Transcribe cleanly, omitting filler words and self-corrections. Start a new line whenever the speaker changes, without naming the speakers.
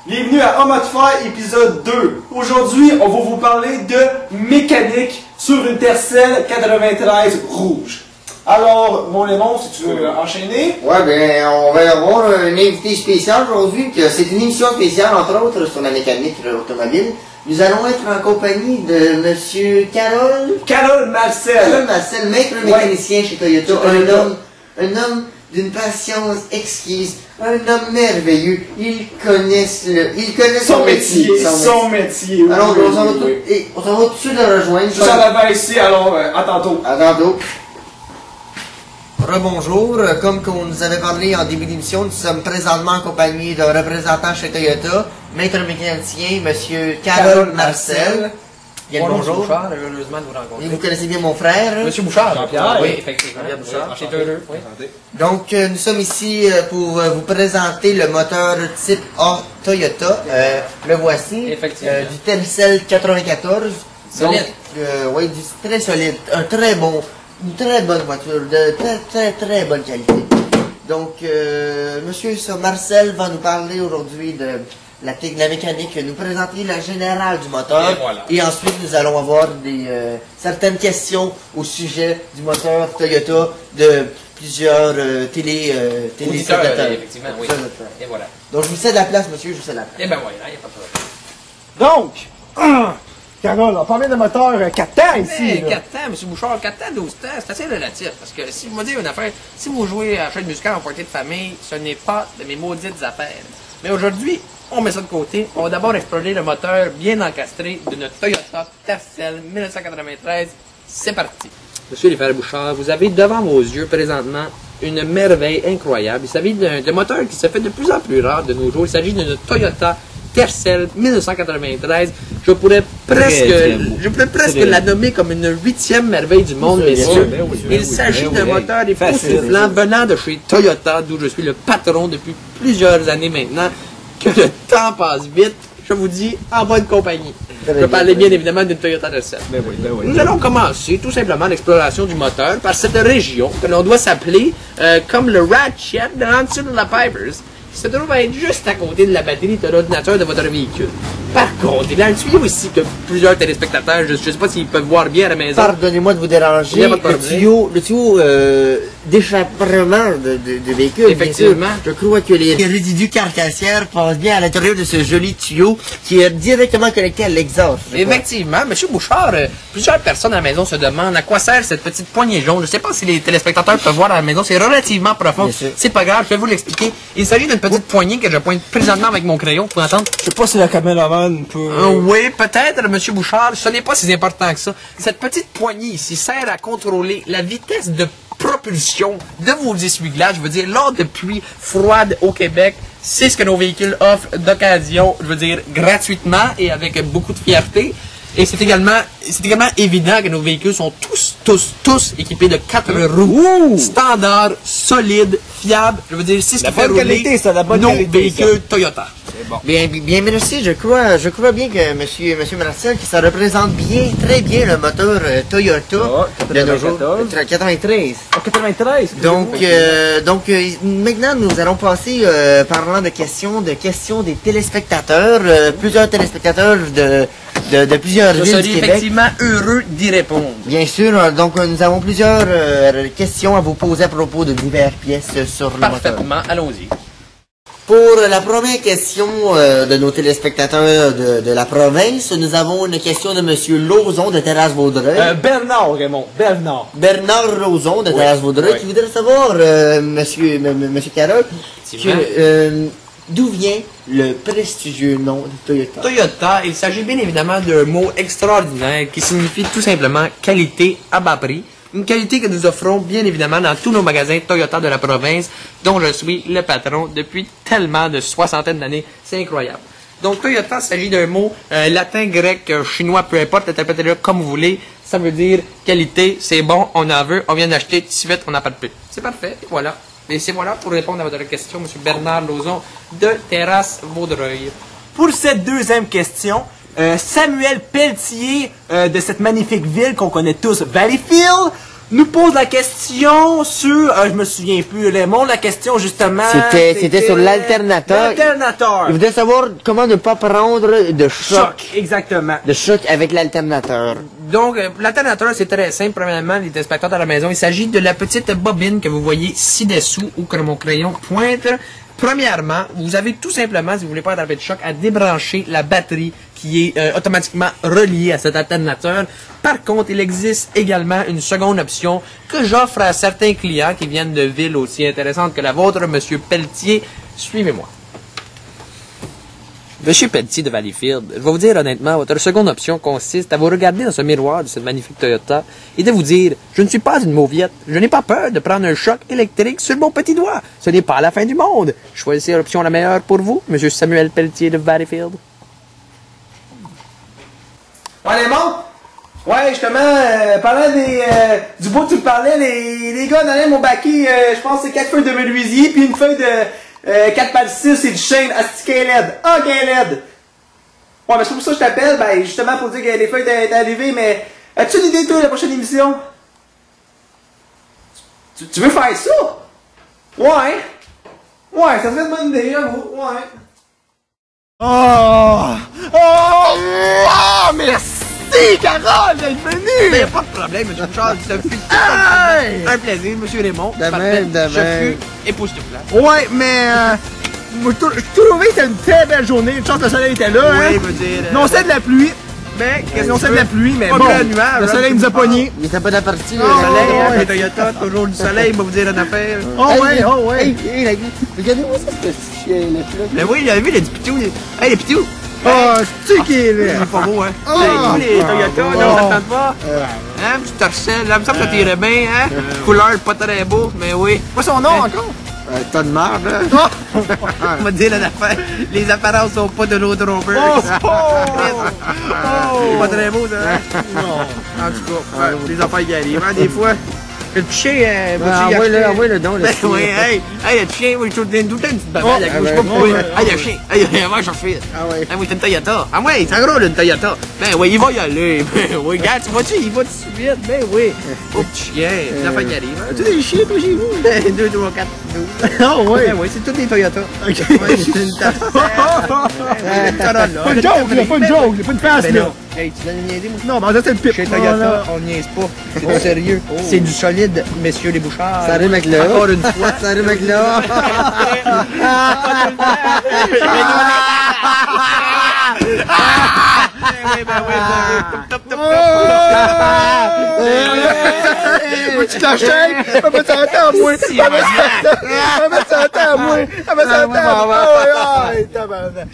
Bienvenue à Homme de Fer, épisode 2. Aujourd'hui, on va vous parler de mécanique sur une Tercel 93 rouge. Alors, mon Lémon, si tu veux enchaîner.
Ouais, ben, on va avoir un invité spécial aujourd'hui, que c'est une émission spéciale, entre autres, sur la mécanique automobile. Nous allons être en compagnie de Monsieur
Carole Marcel.
Carole Marcel, maître mécanicien chez Toyota. Un homme d'une patience exquise, un homme merveilleux. Il connaît son métier.
Son métier.
Alors, on s'en va tout de suite le rejoindre.
Je s'en avais ici, alors à tantôt.
À tantôt. Rebonjour, comme on nous avait parlé en début d'émission, nous sommes présentement en compagnie d'un représentant chez Toyota, maître mécanicien, Monsieur Carole Marcel.
Bien bonjour. Bouchard, heureusement de vous rencontrer.
Et vous connaissez bien mon frère.
Monsieur Bouchard.
Jean-Pierre.
Oui, effectivement. Jean-Pierre Bouchard. Chez Toyota. Oui.
Donc, nous sommes ici pour vous présenter le moteur type A Toyota. Le voici.
Effectivement.
Du Tercel 94.
Solide.
Donc, oui, très solide. Une très bonne voiture, de très bonne qualité. Donc, Monsieur Marcel va nous parler aujourd'hui de la mécanique, nous présenter la générale du moteur.
Et voilà.
Et ensuite, nous allons avoir certaines questions au sujet du moteur Toyota de plusieurs téléspectateurs.
Effectivement, oui. Et voilà.
Donc, je vous cède la place, monsieur, je vous cède la place.
Et ben voilà, il n'y a pas de problème.
Donc, Carole, on parlait de moteur 4 temps ici.
4 ans, M. Bouchard, 4 ans, 12 ans, c'est assez relatif. Parce que si vous me dites une affaire, si vous jouez à la chaîne musicale en portée de famille, ce n'est pas de mes maudites affaires. Mais aujourd'hui, on met ça de côté. On va d'abord explorer le moteur bien encastré d'une Toyota Tercel 1993. C'est parti. Monsieur les frères Bouchard, vous avez devant vos yeux présentement une merveille incroyable. Il s'agit d'un moteur qui se fait de plus en plus rare de nos jours. Il s'agit d'une Toyota Tercel 1993. Je pourrais presque la nommer comme une 8e merveille du monde, messieurs. Il s'agit d'un moteur époustouflant venant de chez Toyota, d'où je suis le patron depuis plusieurs années maintenant. Que le temps passe vite, je vous dis, en bonne compagnie. Je parlais bien évidemment d'une Toyota Tercel. Nous allons commencer tout simplement l'exploration du moteur par cette région que l'on doit s'appeler comme le ratchet de Hanson la Pipers, qui se trouve à être juste à côté de la batterie de l'ordinateur de votre véhicule. Par contre, il y a un tuyau ici que plusieurs téléspectateurs, je ne sais pas s'ils peuvent voir bien à la maison.
Pardonnez-moi de vous déranger, le tuyau d'échappement de véhicule.
Effectivement.
Je crois que les résidus carcassières passent bien à l'intérieur de ce joli tuyau qui est directement connecté à l'exhaust.
Effectivement, M. Bouchard, plusieurs personnes à la maison se demandent à quoi sert cette petite poignée jaune. Je ne sais pas si les téléspectateurs peuvent voir à la maison, c'est relativement profond. C'est pas grave, je vais vous l'expliquer. Il s'agit d'une petite poignée que je pointe présentement avec mon crayon, pour entendre.
Je sais pas si la caméraman peut...
Oui, peut-être, M. Bouchard, ce n'est pas si important que ça. Cette petite poignée ici sert à contrôler la vitesse de propulsion de vos essuie-glaces. Je veux dire, lors de pluies froides au Québec, c'est ce que nos véhicules offrent d'occasion, je veux dire, gratuitement et avec beaucoup de fierté. Et c'est également évident que nos véhicules sont tous équipés de 4 roues standard, solides, fiables. Je veux dire, c'est ce qui fait rouler nos véhicules Toyota.
Bon. Bien, merci. Je crois bien que Monsieur Marcel, que ça représente très bien le moteur Toyota de nos jours. 93.
93.
Donc, maintenant, nous allons passer, parlant de questions des téléspectateurs, plusieurs téléspectateurs de plusieurs villes du Québec.
Je serai effectivement heureux d'y répondre.
Bien sûr, donc nous avons plusieurs questions à vous poser à propos de diverses pièces sur le moteur.
Parfaitement, allons-y.
Pour la première question de nos téléspectateurs de la province, nous avons une question de Monsieur Lauzon de Terrasse-Vaudreuil.
Bernard, Raymond.
Bernard Lauzon de Terrasse-Vaudreuil qui voudrait savoir, Monsieur Carole, d'où vient le prestigieux nom de Toyota.
Toyota, il s'agit bien évidemment d'un mot extraordinaire qui signifie tout simplement qualité à bas prix. Une qualité que nous offrons bien évidemment dans tous nos magasins Toyota de la province, dont je suis le patron depuis tellement de soixantaine d'années. C'est incroyable. Donc Toyota, il s'agit d'un mot latin, grec, chinois, peu importe, interprétez-le comme vous voulez. Ça veut dire qualité, c'est bon, on en veut, on vient d'acheter, tout de suite, on n'a pas de plus. C'est parfait, voilà. Et c'est voilà pour répondre à votre question, M. Bernard Lauzon de Terrasse-Vaudreuil.
Pour cette deuxième question, Samuel Pelletier de cette magnifique ville qu'on connaît tous, Valleyfield,
nous pose la question sur... je me souviens plus, Raymond, la question justement...
C'était sur l'alternateur.
L'alternateur.
Il voulait savoir comment ne pas prendre de choc.
Exactement.
De choc avec l'alternateur.
Donc, l'alternateur, c'est très simple. Premièrement, les téléspectateurs à la maison, il s'agit de la petite bobine que vous voyez ci-dessous où que mon crayon pointe. Premièrement, vous avez tout simplement, si vous voulez pas attraper de choc, à débrancher la batterie qui est automatiquement reliée à cet alternateur. Par contre, il existe également une seconde option que j'offre à certains clients qui viennent de villes aussi intéressantes que la vôtre, Monsieur Pelletier. Suivez-moi. Monsieur Pelletier de Valleyfield, je vais vous dire honnêtement, votre seconde option consiste à vous regarder dans ce miroir de cette magnifique Toyota et de vous dire « Je ne suis pas une mauviette, je n'ai pas peur de prendre un choc électrique sur mon petit doigt. Ce n'est pas la fin du monde. Choisissez l'option la meilleure pour vous, Monsieur Samuel Pelletier de Valleyfield. »
Ouais, Raymond? Ouais, justement, parlant du bout que tu me parlais, les gars donnaient mon baquet, je pense que c'est 4 feuilles de menuisier, puis une feuille de 4 par 6, c'est du chêne, astiqué LED. Ah, qu'un LED! Ouais, mais c'est pour ça que je t'appelle, ben, justement pour dire que les feuilles étaient arrivées, mais as-tu une idée, toi, de la prochaine émission? Tu veux faire ça? Ouais. Ouais, ça serait une bonne idée, j'avoue, ouais.
Merci, Carole, d'être venue!
Mais y a pas de problème, Monsieur Charles, ça fut un plaisir, Monsieur Raymond.
De même, de
Je
même.
fus époustouflant.
Ouais, mais moi, je trouvais que c'était une très belle journée. Une chance que le soleil était là.
Oui,
Hein?
veut dire...
Non, c'est de la pluie.
Mais, qu'est-ce
Non,
qu'on
c'est de la pluie, mais
Pas
bon.
que le nuage,
Le
hein,
soleil
tu
nous a
me parles.
pognés.
Il était pas d'apartie,
Le
là.
soleil,
ouais.
hein, les Toyota, toujours du soleil, va vous dire une affaire.
Oh ouais, oh ouais.
Hey, regardez-moi ça, ce chien-là.
Mais oui, il a vu les pitous. Hey, les pitous!
Oh, c'est qui est là?
C'est pas beau, hein?
Oh.
Hey, tous les Toyota, là,
Oh.
ça te tente pas? Hein, petit torchel, là, me semble que ça t'irait bien, hein? Couleur pas très beau, mais oui.
Pas son nom encore?
T'as de marde, là.
On va te dire l'affaire. Les apparences sont pas de l'autre rover. C'est pas très beau, ça, hein?
Non.
En tout cas, les affaires qui arrivent, hein, des fois. Le petit chien,
Envoie-le donc,
Ben oui, hey, le chien, moi, je trouve tout le temps une petite babelle avec moi, je sais pas pourquoi. Hey, le chien, hey, moi, j'en fais.
Ah ouais.
Ah oui, c'est une Toyota. Ah ouais, c'est gros, une Toyota. Ben oui, il va y aller. Ben oui, regarde, tu vois-tu, il va tout de suite. Ben oui. Oh, petit chien, les affaires qui arrivent.
As-tu des chiens, toi, chez vous?
2, 3, 4, 12.
Ah ouais.
Ben oui, c'est toutes des Toyota.
Ok.
Ouais, c'est une Corolla.
Pas une joke, là, pas une joke, pas une face,
Ben
là.
non. Hey, tu viens de niaiser, moi?
Non, mais ça, c'est le pip.
Chez Toyota, on niaise pas. C'est du sérieux. C'est du solide, messieurs les bouchards.
Ça rime avec le
Encore une fois.
Ça rime avec le
Tu te la chaînes? Elle va s'entendre à moi! Elle va s'entendre à moi! Elle va s'entendre à moi! Ah ouais, tabarnak.